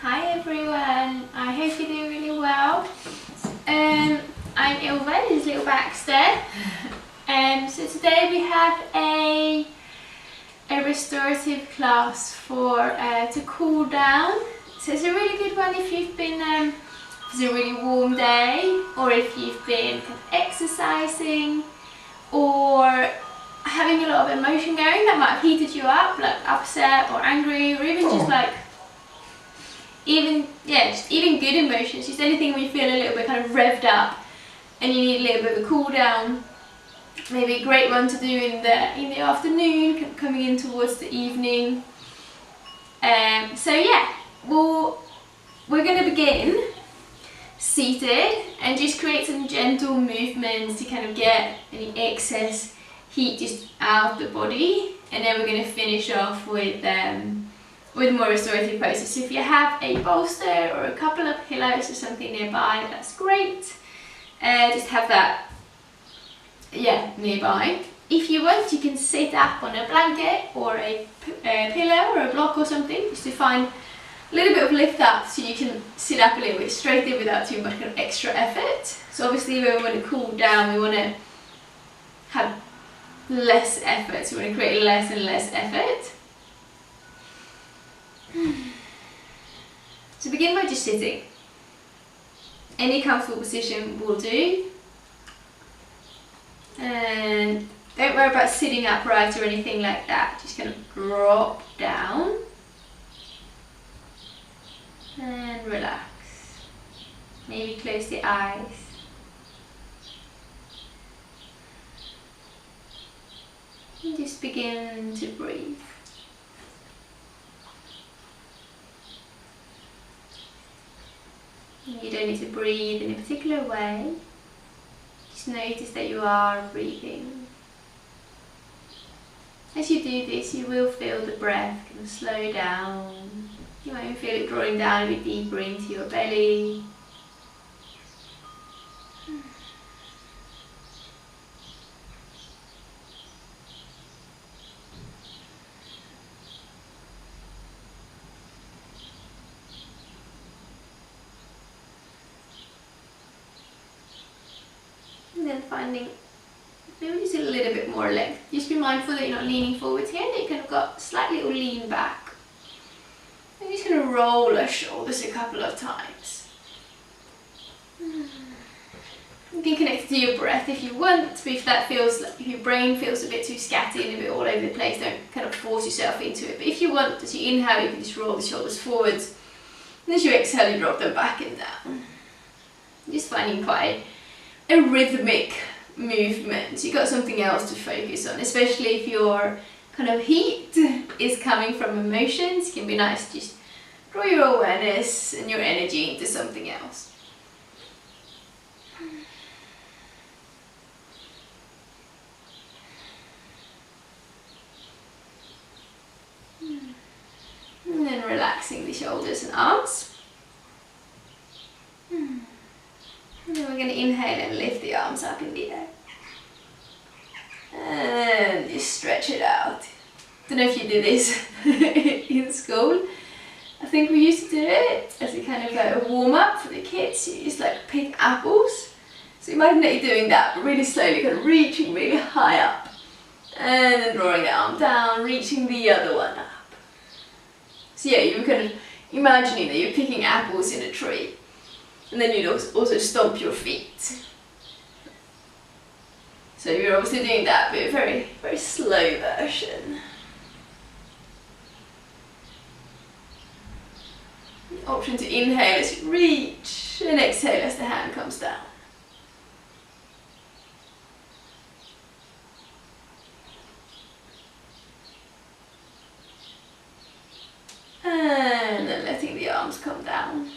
Hi everyone, I hope you're doing really well. I'm Ilva, this is little Baxter. So today we have a restorative class for to cool down. So it's a really good one if you've been if it's a really warm day, or if you've been kind of exercising or having a lot of emotion going that might have heated you up, like upset or angry, or even just like just even good emotions, just anything where you feel a little bit kind of revved up and you need a little bit of a cool down. Maybe a great one to do in the afternoon, coming in towards the evening. So yeah, we're going to begin seated and just create some gentle movements to kind of get any excess heat just out of the body, and then we're going to finish off with more restorative poses. So if you have a bolster or a couple of pillows or something nearby, that's great. Just have that nearby. If you want, you can sit up on a blanket or a pillow or a block or something, just to find a little bit of lift up, so you can sit up a little bit straighter without too much kind of extra effort. So obviously when we want to cool down, we want to have less effort, so we want to create less and less effort. So begin by just sitting. Any comfortable position will do. And don't worry about sitting upright or anything like that. Just kind of drop down and relax. Maybe close the eyes. And just begin to breathe. You don't need to breathe in a particular way. Just notice that you are breathing. As you do this, you will feel the breath kind of slow down. You might even feel it drawing down a bit deeper into your belly. And then finding maybe just a little bit more length. Just be mindful that you're not leaning forwards here, that you kind of got slightly or lean back. And just going to roll our shoulders a couple of times. You can connect to your breath if you want, but if that feels like, if your brain feels a bit too scattered and a bit all over the place, don't kind of force yourself into it. But if you want, as you inhale, you can just roll the shoulders forwards, and as you exhale, you drop them back and down. Just finding quite a rhythmic movement. You've got something else to focus on, especially if your kind of heat is coming from emotions. It can be nice to just draw your awareness and your energy into something else. And then relaxing the shoulders and arms. And then we're going to inhale and lift the arms up in the air. And just stretch it out. Don't know if you did this in school. I think we used to do it as a kind of like a warm up for the kids. You just like pick apples. So imagine that you're doing that, but really slowly, kind of reaching really high up. And then drawing the arm down, reaching the other one up. So yeah, you were kind of imagining that you're picking apples in a tree. And then you'd also stomp your feet. So you're obviously doing that, but a very, very slow version. The option to inhale as you reach, and exhale as the hand comes down. And then letting the arms come down.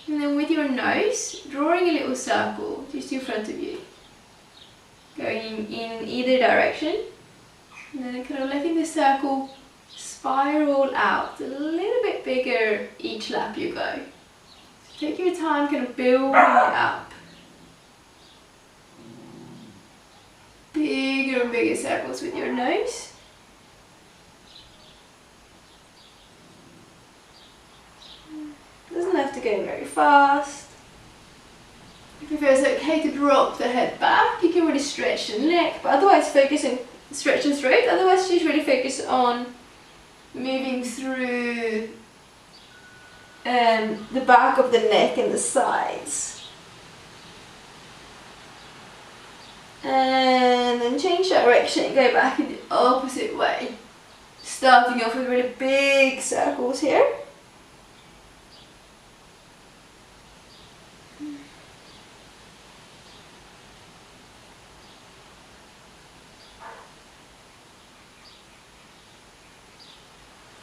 And then with your nose, drawing a little circle just in front of you, going in either direction, and then kind of letting the circle spiral out a little bit bigger each lap you go. So take your time kind of building it up. Bigger and bigger circles with your nose. fast. If it feels okay to drop the head back, you can really stretch the neck, but otherwise focus on stretch the throat. Otherwise just really focus on moving through the back of the neck and the sides. And then change direction and go back in the opposite way. Starting off with really big circles here.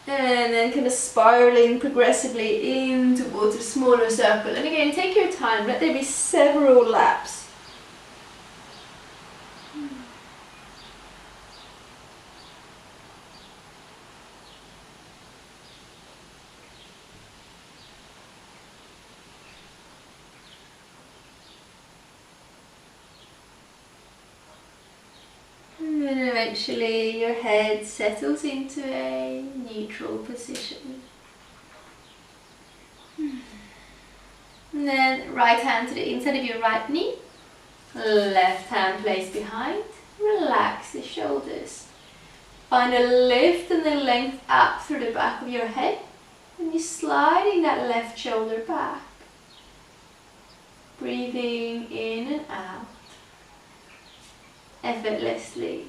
And then kind of spiraling progressively in towards a smaller circle. And again, take your time, let there be several laps. And then eventually your head settles into a neutral position. And then right hand to the inside of your right knee, left hand placed behind. Relax the shoulders. Find a lift and then length up through the back of your head. And you're sliding that left shoulder back. Breathing in and out. Effortlessly.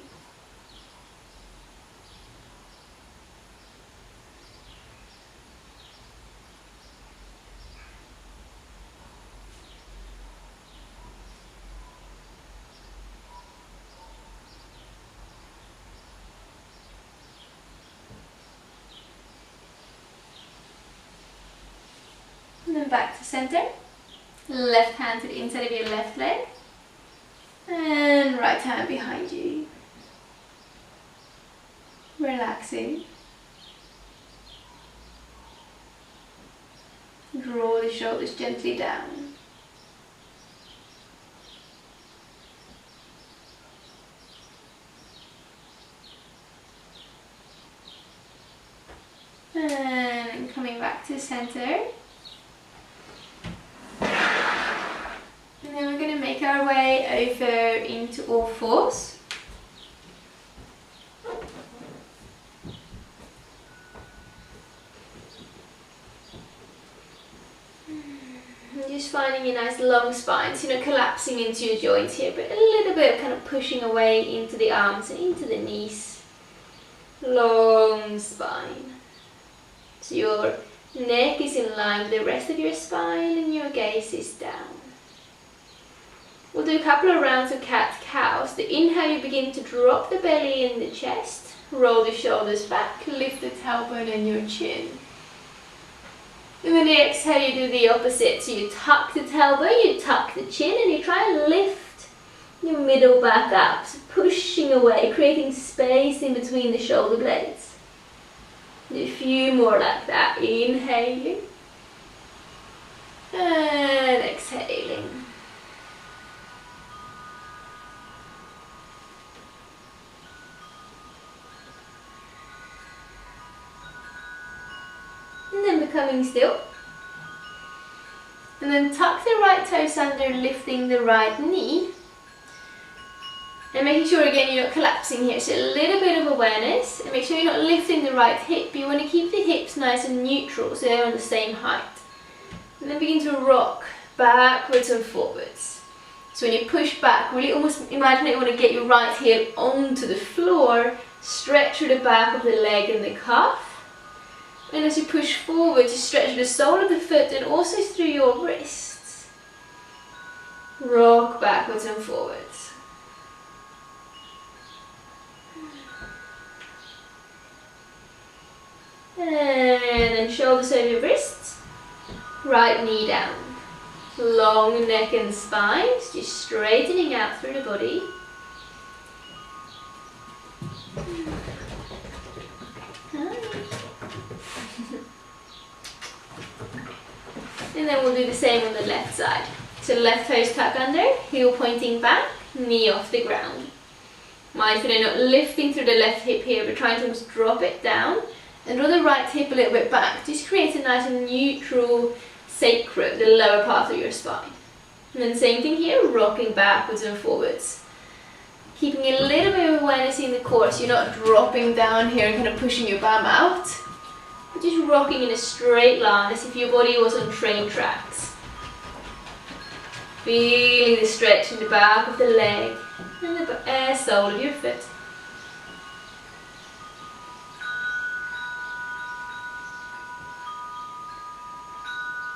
And then back to center. Left hand to the inside of your left leg. And right hand behind you. Relaxing. Draw the shoulders gently down. And coming back to center. And then we're going to make our way over into all fours. And just finding a nice long spine, so you're not collapsing into your joints here, but a little bit of kind of pushing away into the arms and into the knees. Long spine. So your neck is in line with the rest of your spine and your gaze is down. We'll do a couple of rounds of cat-cows. The inhale, you begin to drop the belly in the chest, roll the shoulders back, lift the tailbone and your chin. And then the exhale, you do the opposite. So you tuck the tailbone, you tuck the chin, and you try and lift your middle back up, so pushing away, creating space in between the shoulder blades. Do a few more like that. Inhaling and exhaling. And then becoming still. And then tuck the right toes under, lifting the right knee. And making sure again you're not collapsing here, so a little bit of awareness. And make sure you're not lifting the right hip. You want to keep the hips nice and neutral so they're on the same height. And then begin to rock backwards and forwards. So when you push back, really almost imagine that you want to get your right heel onto the floor, stretch through the back of the leg and the calf. And as you push forward, you stretch the sole of the foot and also through your wrists. Rock backwards and forwards. And then shoulders over your wrists. Right knee down. Long neck and spine, just straightening out through the body. And then we'll do the same on the left side. So left toes tuck under, heel pointing back, knee off the ground. Mindful of not lifting through the left hip here, but trying to almost drop it down. And draw the right hip a little bit back. Just create a nice and neutral sacrum, the lower part of your spine. And then same thing here, rocking backwards and forwards. Keeping a little bit of awareness in the core, so you're not dropping down here and kind of pushing your bum out, but just rocking in a straight line as if your body was on train tracks. Feeling the stretch in the back of the leg and the sole of your foot.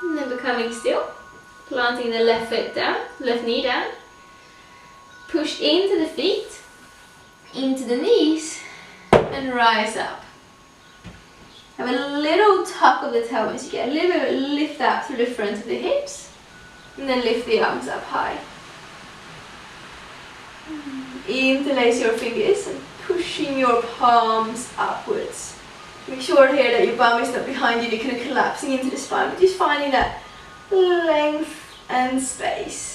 And then becoming still, planting the left foot down, left knee down. Push into the feet, into the knees, and rise up. Have a little tuck of the tailbone, so you get a little bit of a lift out through the front of the hips, and then lift the arms up high. Interlace your fingers and pushing your palms upwards. Make sure here that your bum is not behind you, you're kind of collapsing into the spine, but just finding that length and space.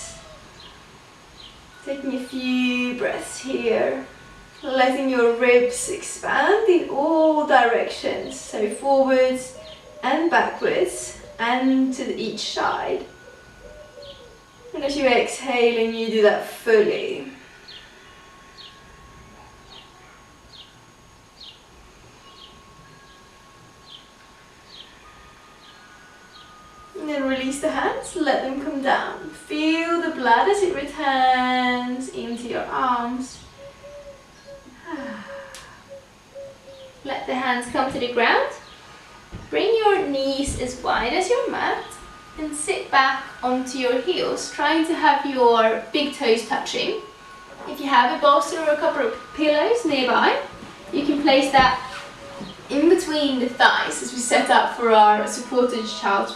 Taking a few breaths here, letting your ribs expand in all directions, so forwards and backwards and to each side. And as you exhale, and you do that fully. And then release the hands, let them come down. Feel the blood as it returns into your arms. Let the hands come to the ground. Bring your knees as wide as your mat and sit back onto your heels, trying to have your big toes touching. If you have a bolster or a couple of pillows nearby, you can place that in between the thighs as we set up for our supported child's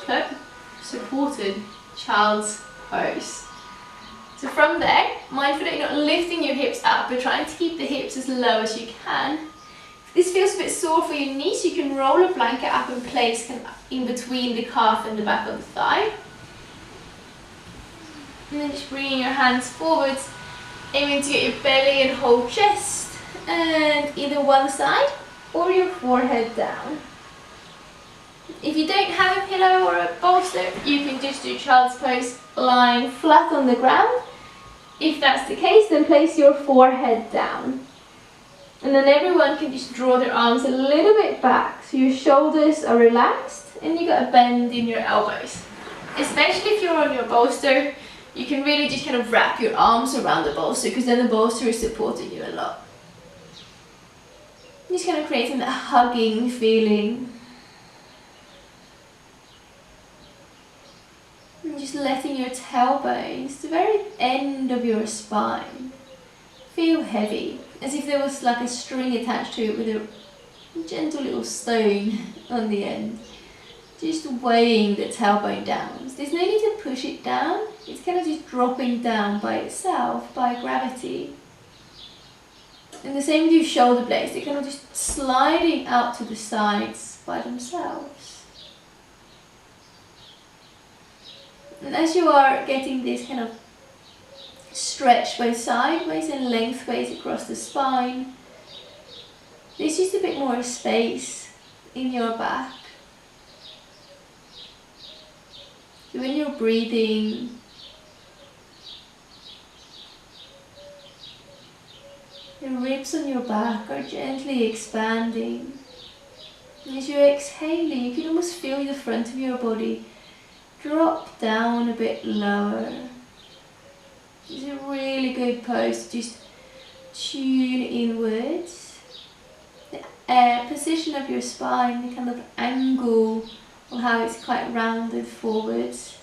pose. So from there, mindful that you're not lifting your hips up, but trying to keep the hips as low as you can. If this feels a bit sore for your knees, you can roll a blanket up and place kind of in between the calf and the back of the thigh. And then just bringing your hands forwards, aiming to get your belly and whole chest, and either one side or your forehead down. If you don't have a pillow or a bolster, you can just do child's pose lying flat on the ground. If that's the case, then place your forehead down. And then everyone can just draw their arms a little bit back, so your shoulders are relaxed and you got a bend in your elbows. Especially if you're on your bolster, you can really just kind of wrap your arms around the bolster, because then the bolster is supporting you a lot. Just kind of creating that hugging feeling. And just letting your tailbones, the very end of your spine, feel heavy, as if there was like a string attached to it with a gentle little stone on the end. Just weighing the tailbone down. So there's no need to push it down, it's kind of just dropping down by itself, by gravity. And the same with your shoulder blades, they're kind of just sliding out to the sides by themselves. And as you are getting this kind of stretch both sideways and lengthways across the spine, there's just a bit more space in your back. So when you're breathing, the ribs on your back are gently expanding. And as you're exhaling, you can almost feel the front of your body drop down a bit lower. It's a really good pose to just tune inwards. The position of your spine, the kind of angle of how it's quite rounded forwards,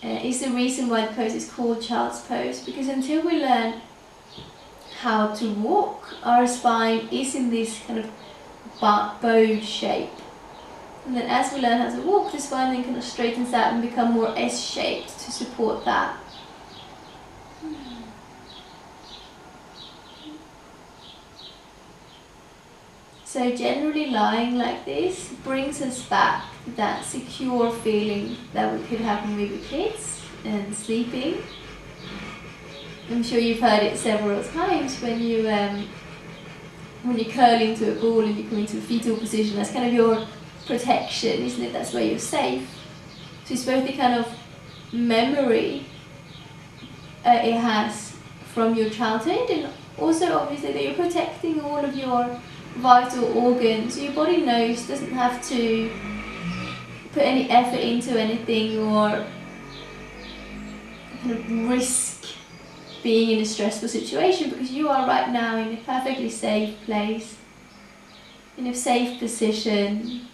is the reason why the pose is called child's pose, because until we learn how to walk, our spine is in this kind of bowed shape. And then as we learn how to walk, the spine then kind of straightens out and become more S-shaped to support that. So generally lying like this brings us back to that secure feeling that we could have when we were kids and sleeping. I'm sure you've heard it several times when you curl into a ball and you come into a fetal position. That's kind of your protection, isn't it? That's where you're safe. So it's both the kind of memory it has from your childhood, and also obviously that you're protecting all of your vital organs. So your body knows, doesn't have to put any effort into anything or kind of risk being in a stressful situation, because you are right now in a perfectly safe place, in a safe position,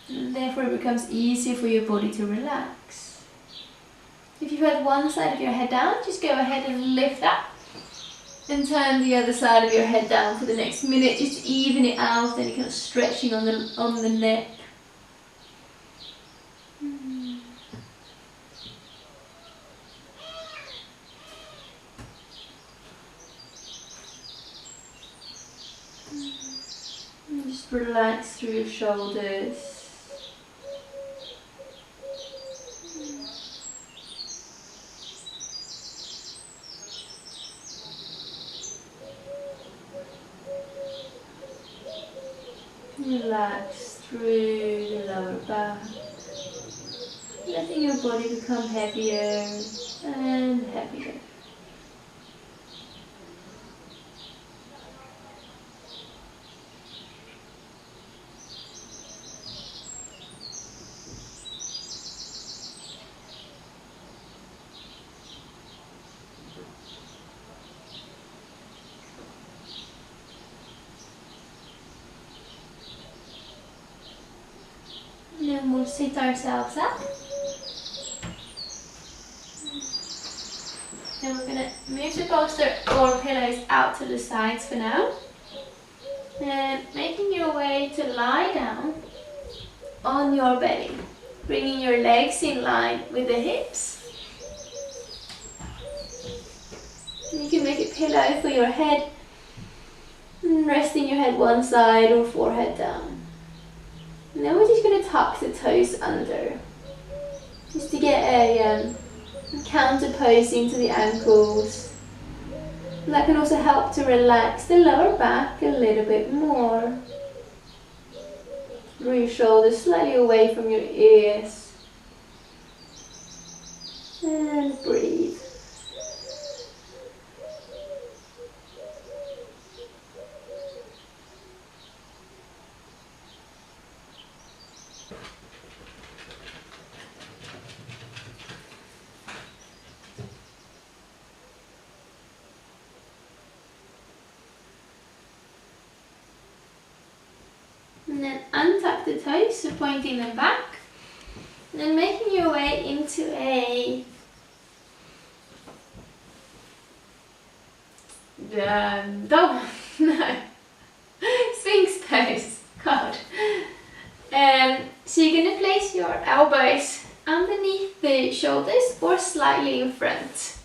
and therefore it becomes easier for your body to relax. If you've had one side of your head down, just go ahead and lift that and turn the other side of your head down for the next minute, just to even it out, and kind of stretching on the neck. And just relax through your shoulders. Relax through the lower back, letting your body become heavier and heavier. Then we'll sit ourselves up. And we're going to move the bolster or pillows out to the sides for now. And making your way to lie down on your belly. Bringing your legs in line with the hips. And you can make a pillow for your head. And resting your head one side or forehead down. Now we're just going to tuck the toes under, just to get a counter pose into the ankles. And that can also help to relax the lower back a little bit more. Draw your shoulders slightly away from your ears. And breathe. And then untuck the toes, so pointing them back. And then making your way into a dog, no, Sphinx pose, God. So you're going to place your elbows underneath the shoulders or slightly in front.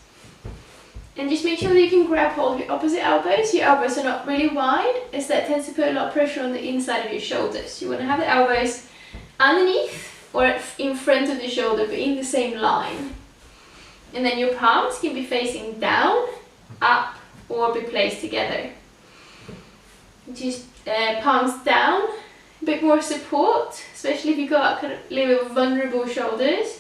And just make sure that you can grab hold of your opposite elbows. Your elbows are not really wide, as that tends to put a lot of pressure on the inside of your shoulders. You want to have the elbows underneath or in front of the shoulder, but in the same line. And then your palms can be facing down, up, or be placed together. Just palms down, a bit more support, especially if you've got kind of a little bit vulnerable shoulders.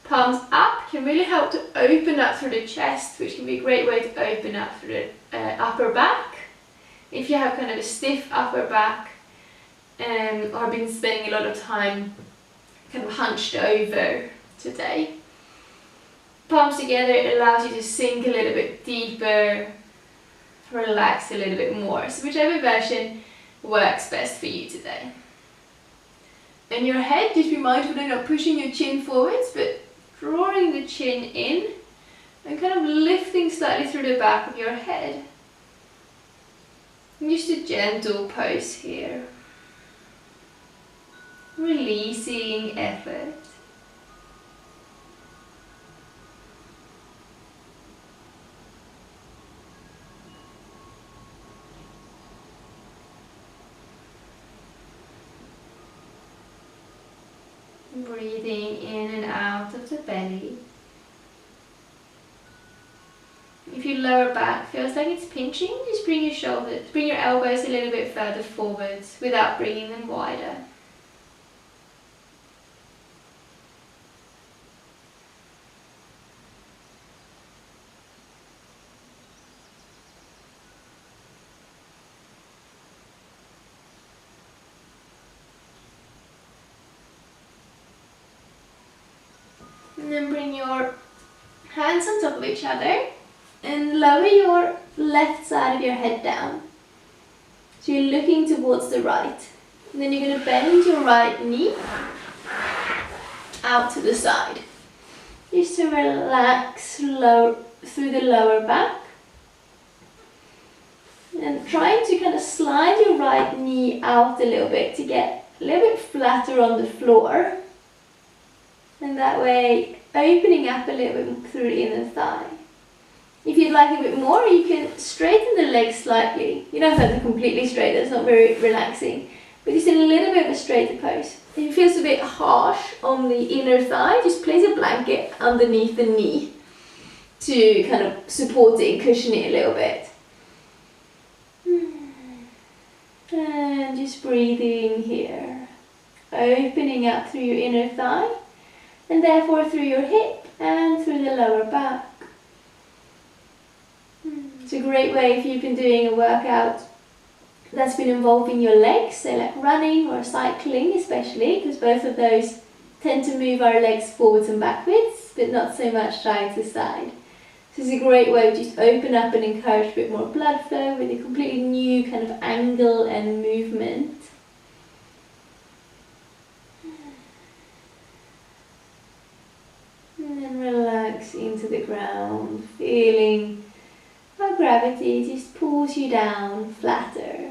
Palms up can really help to open up through the chest, which can be a great way to open up through the upper back. If you have kind of a stiff upper back or have been spending a lot of time kind of hunched over today, palms together, it allows you to sink a little bit deeper, relax a little bit more. So whichever version works best for you today. And your head, just be mindful of not pushing your chin forwards, but drawing the chin in and kind of lifting slightly through the back of your head. And just a gentle pose here. Releasing effort. Breathing in and out of the belly. If your lower back feels like it's pinching, just bring your elbows a little bit further forwards without bringing them wider. And then bring your hands on top of each other and lower your left side of your head down. So you're looking towards the right. And then you're going to bend your right knee out to the side. Just to relax through the lower back. And trying to kind of slide your right knee out a little bit to get a little bit flatter on the floor. And that way, opening up a little bit through the inner thigh. If you'd like a bit more, you can straighten the legs slightly. You don't have to completely straight, that's not very relaxing. But just a little bit of a straighter pose. If it feels a bit harsh on the inner thigh, just place a blanket underneath the knee to kind of support it and cushion it a little bit. And just breathing here. Opening up through your inner thigh and therefore through your hip and through the lower back. It's a great way if you've been doing a workout that's been involving your legs, so like running or cycling especially, because both of those tend to move our legs forwards and backwards, but not so much side to side. So it's a great way to just open up and encourage a bit more blood flow with a completely new kind of angle and movement. And then relax into the ground, feeling how gravity just pulls you down flatter.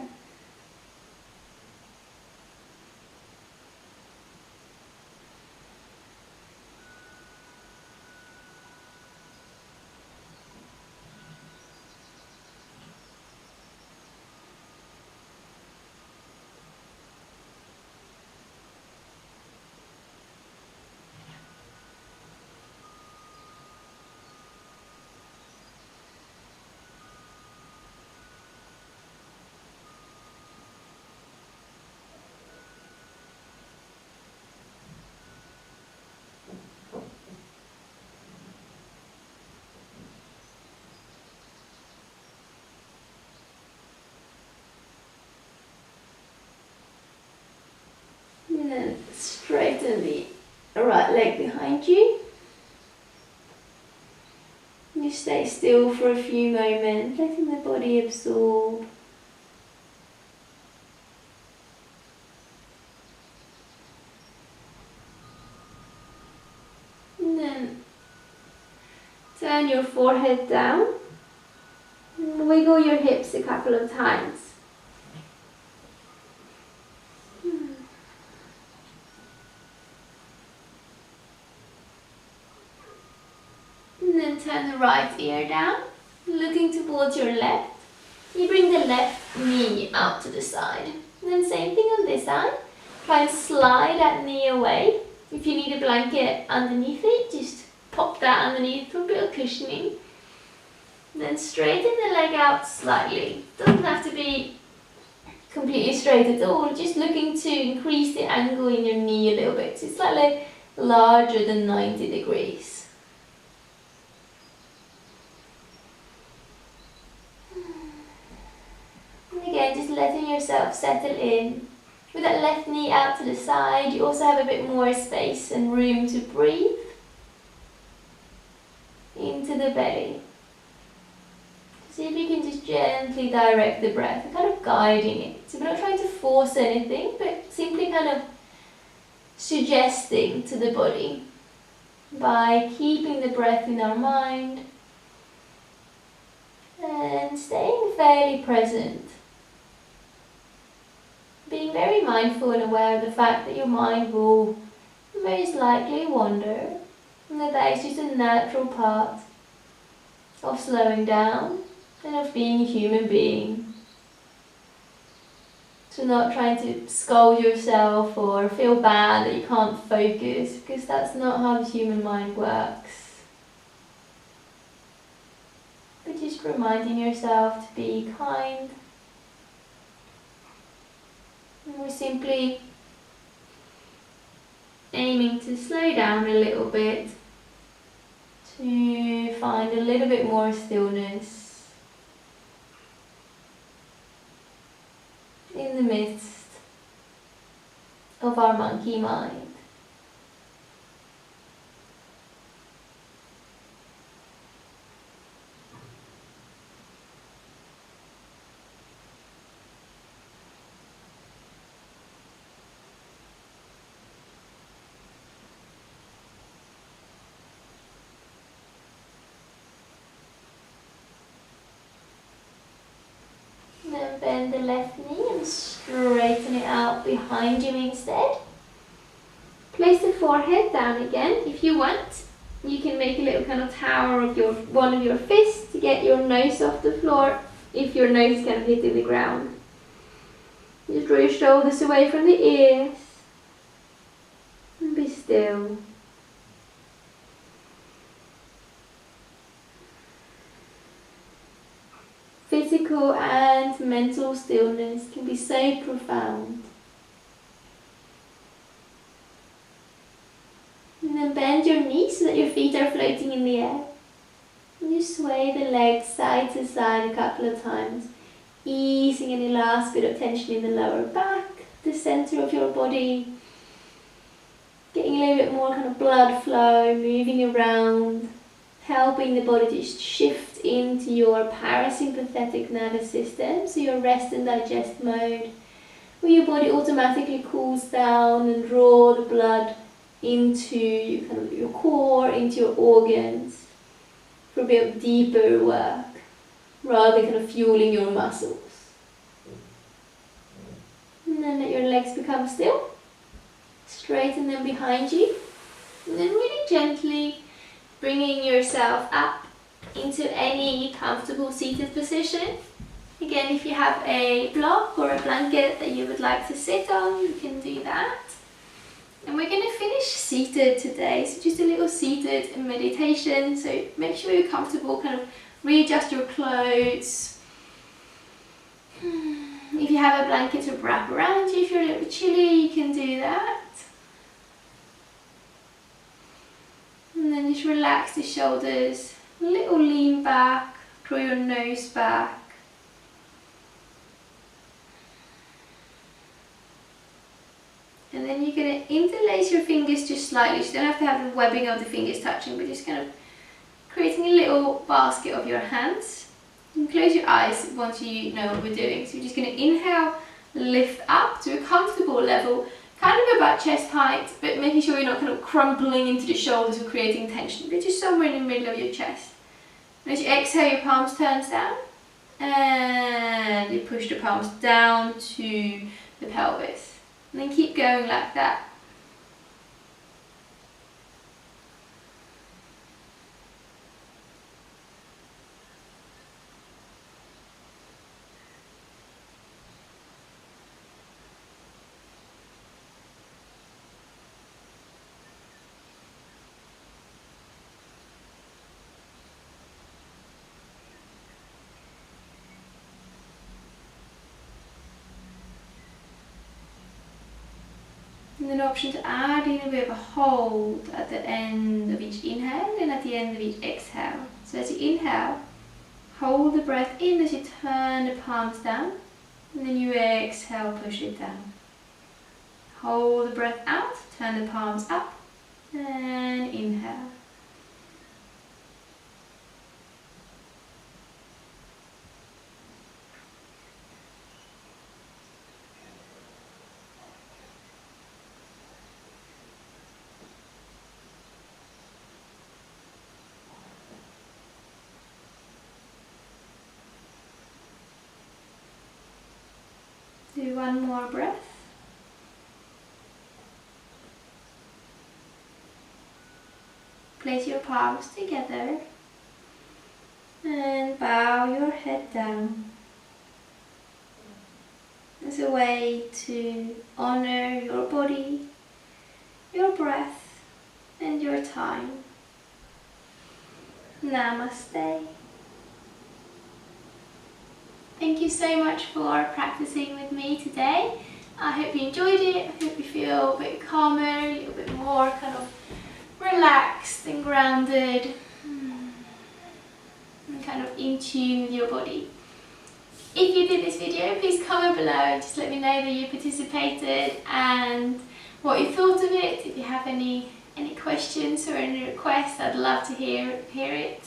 And then straighten the right leg behind you. You stay still for a few moments, letting the body absorb. And then turn your forehead down and wiggle your hips a couple of times. And then turn the right ear down, looking towards your left. You bring the left knee out to the side. And then same thing on this side. Try and slide that knee away. If you need a blanket underneath it, just pop that underneath for a bit of cushioning. And then straighten the leg out slightly. Doesn't have to be completely straight at all. Just looking to increase the angle in your knee a little bit. So it's slightly larger than 90 degrees. Again, just letting yourself settle in. With that left knee out to the side, you also have a bit more space and room to breathe into the belly. See if you can just gently direct the breath, kind of guiding it. So we're not trying to force anything, but simply kind of suggesting to the body by keeping the breath in our mind and staying fairly present. Being very mindful and aware of the fact that your mind will most likely wander, and that is just a natural part of slowing down and of being a human being. So not trying to scold yourself or feel bad that you can't focus, because that's not how the human mind works. But just reminding yourself to be kind. And we're simply aiming to slow down a little bit to find a little bit more stillness in the midst of our monkey mind. of bend the left knee and straighten it out behind you instead. Place the forehead down again. If you want, you can make a little kind of tower of one of your fists to get your nose off the floor if your nose is kind of hitting the ground. Just draw your shoulders away from the ears and be still. Physical and mental stillness can be so profound. And then bend your knees so that your feet are floating in the air. And you sway the legs side to side a couple of times, easing any last bit of tension in the lower back, the center of your body, getting a little bit more kind of blood flow, moving around, helping the body to shift into your parasympathetic nervous system, so your rest and digest mode, where your body automatically cools down and draw the blood into kind of your core, into your organs, for a bit of deeper work, rather than kind of fueling your muscles. And then let your legs become still. Straighten them behind you. And then really gently bringing yourself up into any comfortable seated position. Again, if you have a block or a blanket that you would like to sit on, you can do that. And we're going to finish seated today, so just a little seated meditation. So make sure you're comfortable, kind of readjust your clothes. If you have a blanket to wrap around you, if you're a little bit chilly, you can do that. And then just relax the shoulders, a little lean back, draw your nose back. And then you're going to interlace your fingers just slightly, so you don't have to have the webbing of the fingers touching, but just kind of creating a little basket of your hands. And close your eyes once you know what we're doing. So you're just going to inhale, lift up to a comfortable level, kind of about chest height, but making sure you're not kind of crumpling into the shoulders or creating tension, but just somewhere in the middle of your chest. And as you exhale, your palms turn down, and you push the palms down to the pelvis. And then keep going like that. And an option to add in a bit of a hold at the end of each inhale and at the end of each exhale. So as you inhale, hold the breath in as you turn the palms down, and then you exhale, push it down. Hold the breath out, turn the palms up, and inhale. Do one more breath. Place your palms together and bow your head down as a way to honor your body, your breath, and your time. Namaste. Thank you so much for practicing with me today. I hope you enjoyed it. I hope you feel a bit calmer, a little bit more kind of relaxed and grounded, and kind of in tune with your body. If you did this video, please comment below and just let me know that you participated and what you thought of it. If you have any questions or any requests, I'd love to hear it.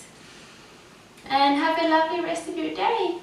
And have a lovely rest of your day.